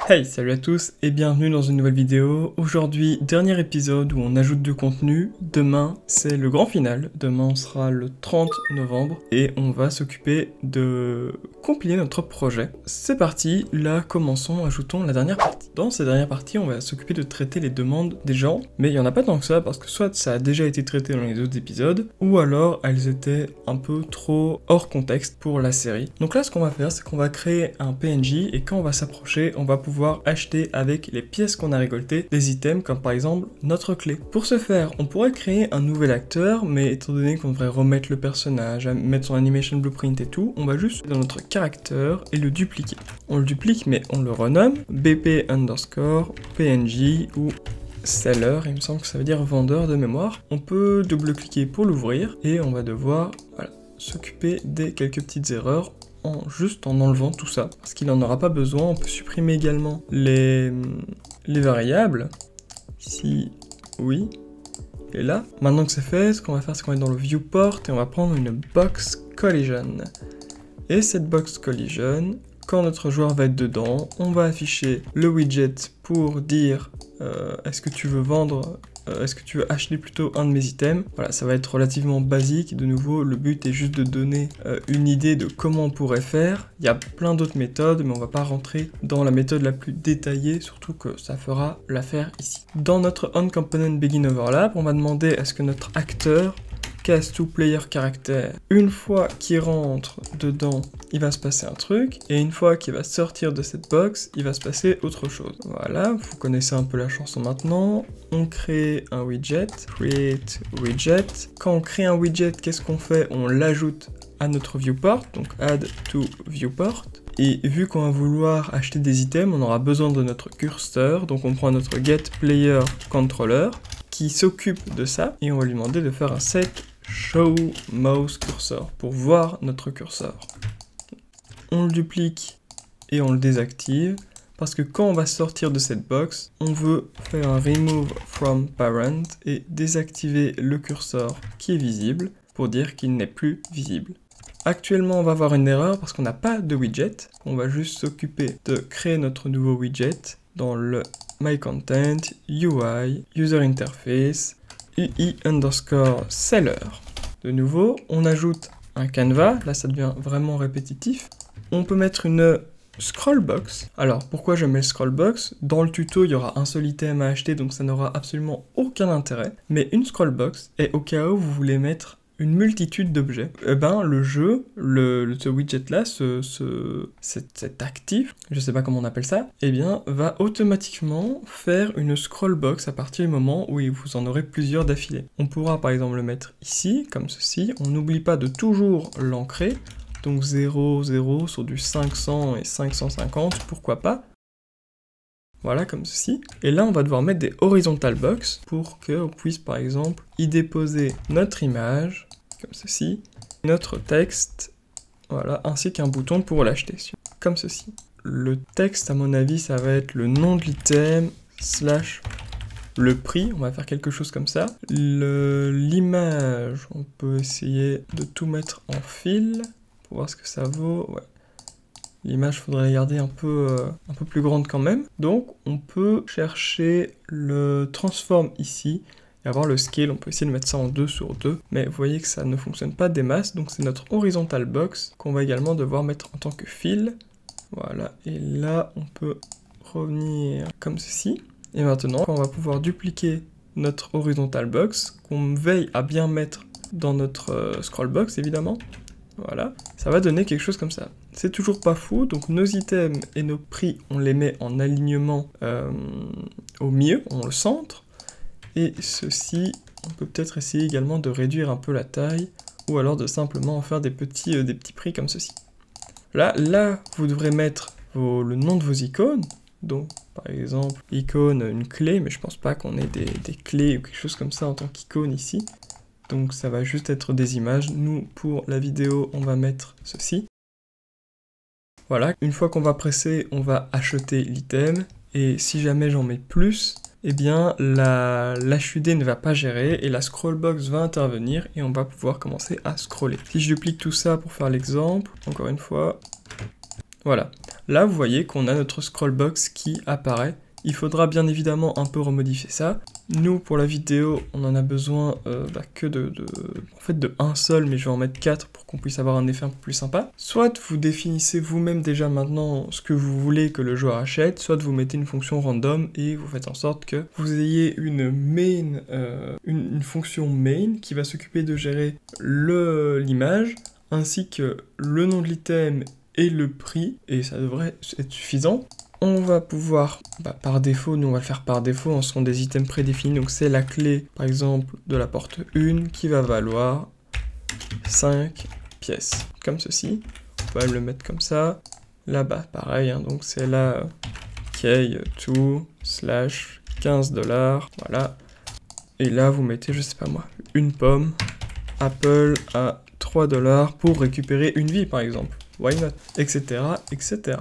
Hey, salut à tous et bienvenue dans une nouvelle vidéo. Aujourd'hui, dernier épisode où on ajoute du contenu. Demain, c'est le grand final. Demain, on sera le 30 novembre et on va s'occuper de compiler notre projet. C'est parti, là, commençons, ajoutons la dernière partie. Dans cette dernière partie, on va s'occuper de traiter les demandes des gens, mais il n'y en a pas tant que ça parce que soit ça a déjà été traité dans les autres épisodes, ou alors elles étaient un peu trop hors contexte pour la série. Donc là, ce qu'on va faire, c'est qu'on va créer un PNJ et quand on va s'approcher, on va pouvoir acheter avec les pièces qu'on a récoltées des items comme par exemple notre clé. Pour ce faire, on pourrait créer un nouvel acteur, mais étant donné qu'on devrait remettre le personnage, mettre son animation blueprint et tout, on va juste dans notre caractère et le dupliquer. On le duplique mais on le renomme BP underscore PNJ ou seller, il me semble que ça veut dire vendeur de mémoire. On peut double-cliquer pour l'ouvrir et on va devoir s'occuper des quelques petites erreurs juste en enlevant tout ça, parce qu'il n'en aura pas besoin. On peut supprimer également les variables, ici, oui, et là. Maintenant que c'est fait, ce qu'on va faire, c'est qu'on va être dans le viewport et on va prendre une box collision. Et cette box collision, quand notre joueur va être dedans, on va afficher le widget pour dire est-ce que tu veux vendre, est-ce que tu veux acheter plutôt un de mes items. Voilà, ça va être relativement basique. De nouveau, le but est juste de donner une idée de comment on pourrait faire. Il y a plein d'autres méthodes, mais on va pas rentrer dans la méthode la plus détaillée, surtout que ça fera l'affaire ici. Dans notre onComponent begin overlap, on va demander à ce que notre acteur cast to player character, une fois qu'il rentre dedans, il va se passer un truc, et une fois qu'il va sortir de cette box, il va se passer autre chose. Voilà, vous connaissez un peu la chanson maintenant. On crée un widget, create widget. Quand on crée un widget, qu'est-ce qu'on fait? On l'ajoute à notre viewport, donc add to viewport. Et vu qu'on va vouloir acheter des items, on aura besoin de notre curseur, donc on prend notre getPlayerController qui s'occupe de ça, et on va lui demander de faire un set show mouse cursor pour voir notre curseur. On le duplique et on le désactive parce que quand on va sortir de cette box, on veut faire un remove from parent et désactiver le curseur qui est visible pour dire qu'il n'est plus visible. Actuellement, on va avoir une erreur parce qu'on n'a pas de widget. On va juste s'occuper de créer notre nouveau widget dans le myContent, UI, User Interface, UI underscore seller. De nouveau, on ajoute un canevas, là ça devient vraiment répétitif. On peut mettre une scrollbox. Alors pourquoi je mets scrollbox? Dans le tuto, il y aura un seul item à acheter, donc ça n'aura absolument aucun intérêt. Mais une scrollbox est au cas où vous voulez mettre une multitude d'objets. Eh ben, le jeu, ce widget-là, cet actif, je sais pas comment on appelle ça, eh bien, va automatiquement faire une scrollbox à partir du moment où vous en aurez plusieurs d'affilée. On pourra par exemple le mettre ici, comme ceci. On n'oublie pas de toujours l'ancrer, donc 0, 0 sur du 500 et 550, pourquoi pas. Voilà, comme ceci. Et là, on va devoir mettre des horizontal box pour qu'on puisse, par exemple, y déposer notre image, comme ceci, notre texte, voilà, ainsi qu'un bouton pour l'acheter, comme ceci. Le texte, à mon avis, ça va être le nom de l'item, slash le prix, on va faire quelque chose comme ça. L'image, on peut essayer de tout mettre en fil, pour voir ce que ça vaut, ouais. L'image, faudrait la garder un peu plus grande quand même. Donc, on peut chercher le transform ici et avoir le scale. On peut essayer de mettre ça en 2 sur 2. Mais vous voyez que ça ne fonctionne pas des masses. Donc, c'est notre horizontal box qu'on va également devoir mettre en tant que fil. Voilà. Et là, on peut revenir comme ceci. Et maintenant, on va pouvoir dupliquer notre horizontal box qu'on veille à bien mettre dans notre scroll box, évidemment. Voilà, ça va donner quelque chose comme ça. C'est toujours pas fou, donc nos items et nos prix, on les met en alignement au milieu, on le centre. Et ceci, on peut peut-être essayer également de réduire un peu la taille, ou alors de simplement en faire des petits prix comme ceci. Là, vous devrez mettre le nom de vos icônes. Donc, par exemple, icône, une clé, mais je pense pas qu'on ait des clés ou quelque chose comme ça en tant qu'icône ici. Donc ça va juste être des images. Nous, pour la vidéo, on va mettre ceci. Voilà, une fois qu'on va presser, on va acheter l'item. Et si jamais j'en mets plus, eh bien l'HUD ne va pas gérer et la scrollbox va intervenir et on va pouvoir commencer à scroller. Si je duplique tout ça pour faire l'exemple, encore une fois, voilà. là vous voyez qu'on a notre scrollbox qui apparaît. Il faudra bien évidemment un peu remodifier ça. Nous, pour la vidéo, on en a besoin que de un seul, mais je vais en mettre 4 pour qu'on puisse avoir un effet un peu plus sympa. Soit vous définissez vous-même déjà maintenant ce que vous voulez que le joueur achète, soit vous mettez une fonction random et vous faites en sorte que vous ayez une main, une fonction main qui va s'occuper de gérer l'image, ainsi que le nom de l'item et le prix, et ça devrait être suffisant. On va pouvoir, par défaut, nous on va le faire par défaut, ce sont des items prédéfinis, donc c'est la clé, par exemple, de la porte 1 qui va valoir 5 pièces, comme ceci. On va le mettre comme ça. Là-bas, pareil, hein, donc c'est la key to slash 15 $, voilà. Et là, vous mettez, je sais pas moi, une pomme, Apple à 3 $ pour récupérer une vie, par exemple. Why not, etc., etc.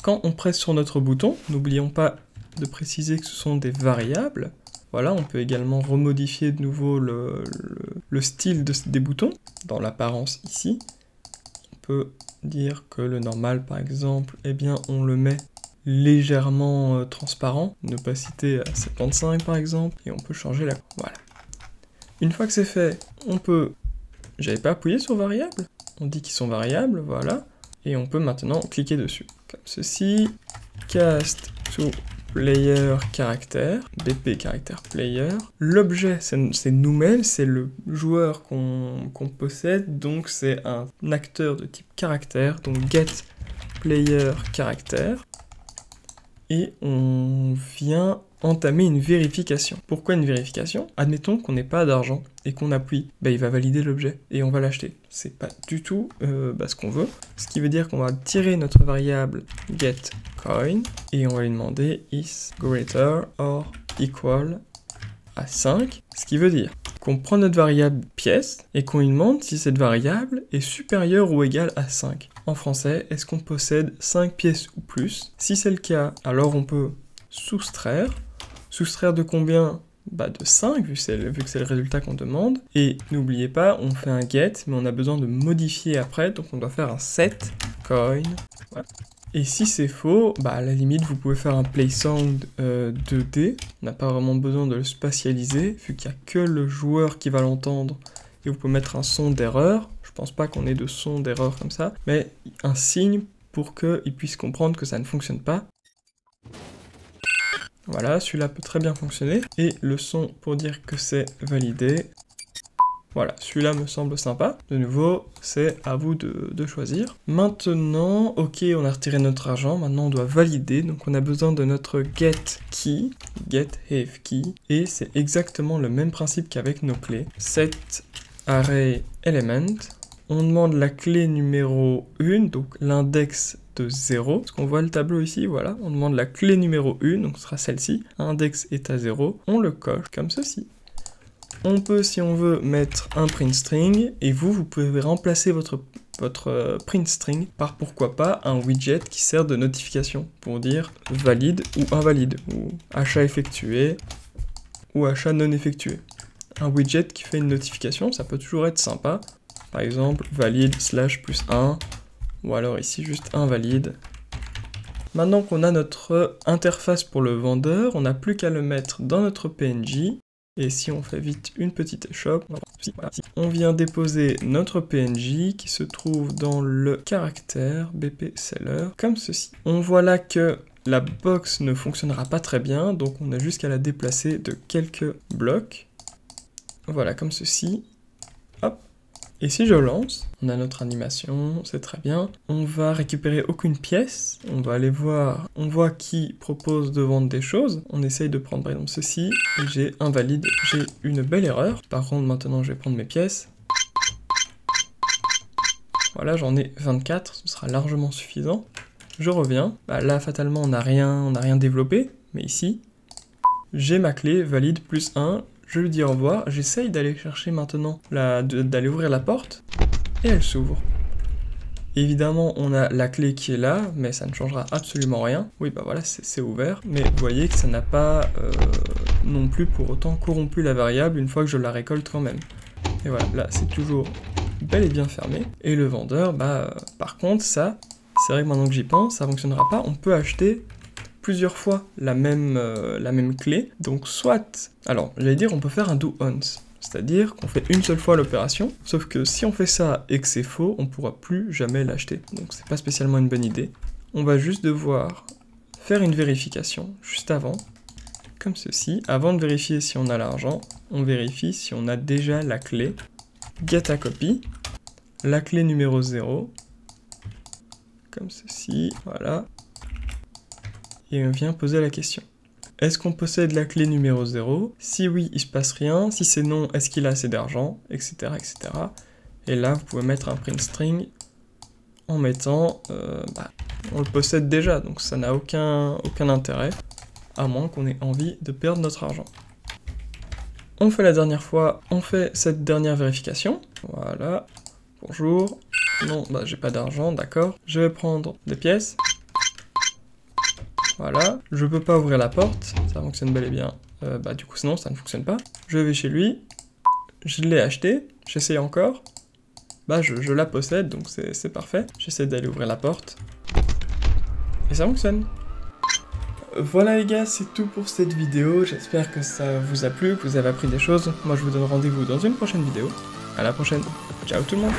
Quand on presse sur notre bouton, n'oublions pas de préciser que ce sont des variables. Voilà, on peut également remodifier de nouveau le style des boutons, dans l'apparence ici. On peut dire que le normal, par exemple, eh bien, on le met légèrement transparent, une opacité à 75 par exemple, et on peut changer la... Voilà. Une fois que c'est fait, on peut... J'avais pas appuyé sur variable. On dit qu'ils sont variables, voilà. Et on peut maintenant cliquer dessus. Comme ceci. Cast to player character. BP character player. L'objet, c'est nous-mêmes, c'est le joueur qu'on possède. Donc c'est un acteur de type caractère. Donc get player character. Et on vient entamer une vérification. Pourquoi une vérification? Admettons qu'on n'ait pas d'argent et qu'on appuie, il va valider l'objet et on va l'acheter. C'est pas du tout ce qu'on veut. Ce qui veut dire qu'on va tirer notre variable getCoin et on va lui demander is greater or equal à 5. Ce qui veut dire qu'on prend notre variable pièce et qu'on lui demande si cette variable est supérieure ou égale à 5. En français, est-ce qu'on possède 5 pièces ou plus? Si c'est le cas, alors on peut soustraire. Soustraire de combien? De 5, vu que c'est le résultat qu'on demande. Et n'oubliez pas, on fait un get, mais on a besoin de modifier après, donc on doit faire un set coin. Voilà. Et si c'est faux, à la limite, vous pouvez faire un play sound 2D. On n'a pas vraiment besoin de le spatialiser, vu qu'il n'y a que le joueur qui va l'entendre. Et vous pouvez mettre un son d'erreur. Je pense pas qu'on ait de son d'erreur comme ça, mais un signe pour qu'il puisse comprendre que ça ne fonctionne pas. Voilà, celui-là peut très bien fonctionner. Et le son pour dire que c'est validé. Voilà, celui-là me semble sympa. De nouveau, c'est à vous de choisir. Maintenant, ok, on a retiré notre argent. Maintenant, on doit valider. Donc, on a besoin de notre getKey, getHaveKey. Et c'est exactement le même principe qu'avec nos clés. Set array element. On demande la clé numéro 1, donc l'index de 0. Parce qu'on voit le tableau ici, voilà. On demande la clé numéro 1, donc ce sera celle-ci. Index est à 0. On le coche comme ceci. On peut, si on veut, mettre un print string. Et vous pouvez remplacer votre print string par, pourquoi pas, un widget qui sert de notification. Pour dire valide ou invalide. Ou achat effectué ou achat non effectué. Un widget qui fait une notification, ça peut toujours être sympa. Par exemple, valide /+1, ou alors ici juste invalide. Maintenant qu'on a notre interface pour le vendeur, on n'a plus qu'à le mettre dans notre PNJ. Et si on fait vite une petite échoppe, on vient déposer notre PNJ qui se trouve dans le caractère BP seller, comme ceci. On voit là que la box ne fonctionnera pas très bien, donc on a juste qu'à la déplacer de quelques blocs. Voilà, comme ceci. Hop. Et si je lance, on a notre animation, c'est très bien. On va récupérer aucune pièce. On va aller voir, on voit qui propose de vendre des choses. On essaye de prendre par exemple ceci. Et j'ai invalide, j'ai une belle erreur. Par contre, maintenant, je vais prendre mes pièces. Voilà, j'en ai 24, ce sera largement suffisant. Je reviens. Là, fatalement, on n'a rien développé. Mais ici, j'ai ma clé valide +1. Je lui dis au revoir, j'essaye d'aller chercher maintenant, d'aller ouvrir la porte, et elle s'ouvre. Évidemment, on a la clé qui est là, mais ça ne changera absolument rien. Oui, voilà, c'est ouvert, mais vous voyez que ça n'a pas non plus pour autant corrompu la variable une fois que je la récolte quand même. Et voilà, là, c'est toujours bel et bien fermé. Et le vendeur, par contre, ça, C'est vrai que maintenant que j'y pense, ça fonctionnera pas. On peut acheter plusieurs fois la même clé. Donc soit... Alors, j'allais dire on peut faire un do-once. C'est-à-dire qu'on fait une seule fois l'opération. Sauf que si on fait ça et que c'est faux, on pourra plus jamais l'acheter. Donc c'est pas spécialement une bonne idée. On va juste devoir faire une vérification juste avant. Comme ceci. Avant de vérifier si on a l'argent, on vérifie si on a déjà la clé. Get a copy. La clé numéro 0. Comme ceci. Voilà. Et on vient poser la question. Est-ce qu'on possède la clé numéro 0? Si oui, il se passe rien. Si c'est non, est-ce qu'il a assez d'argent? Etc, etc. Et là, vous pouvez mettre un print string en mettant... on le possède déjà, donc ça n'a aucun intérêt. À moins qu'on ait envie de perdre notre argent. On fait la dernière fois, on fait cette dernière vérification. Voilà. Bonjour. Non, j'ai pas d'argent, d'accord. Je vais prendre des pièces. Voilà, je peux pas ouvrir la porte, ça fonctionne bel et bien. Du coup sinon ça ne fonctionne pas. Je vais chez lui, je l'ai acheté, j'essaye encore. Je la possède, donc c'est parfait. J'essaie d'aller ouvrir la porte. Et ça fonctionne. Voilà les gars, c'est tout pour cette vidéo. J'espère que ça vous a plu, que vous avez appris des choses. Moi je vous donne rendez-vous dans une prochaine vidéo. À la prochaine. Ciao tout le monde.